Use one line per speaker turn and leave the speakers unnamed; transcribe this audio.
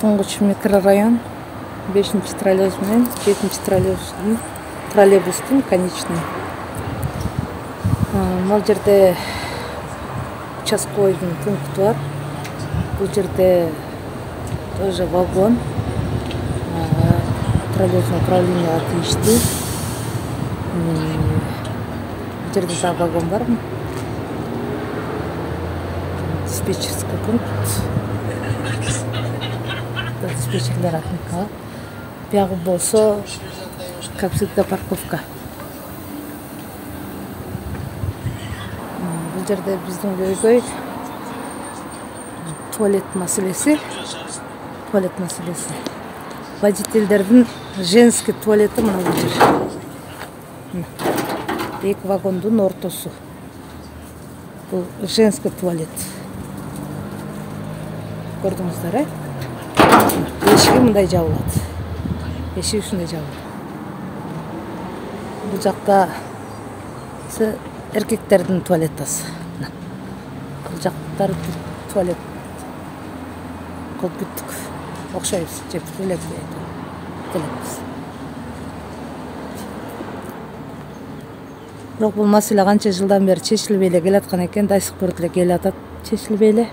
Туңгуч микрорайон 5-чи троллейбус менен 7-чи троллейбустун конечный. Бул жерде участковойдун пункту бар. Бул жерде тоже вагон. Троллейбустун управленияга тийиштүү. Бул жерде дагы вагон бар. Диспетчерский пункт. Диспетчерлер атыныкы. Бягы болсо как всегда парковка. Бул жерде биздин көйгөй туалет маселеси. Водительдердин женский туалети мына бул жер. Эки вагондун ортосу. Бул женский туалет. Көрдүңүздөр, эшиги мындай жабылат. Эшиги ушундай жабылат. Бул жакта эркектердин туалетасы. Бул жактары туалет. Кылып бүттүк. Окшойбуз, жеп келебиз. Бирок бул маселе канча жылдан бери чечилбей эле келаткан экен, да сих пор деле келатат чечилбей эле.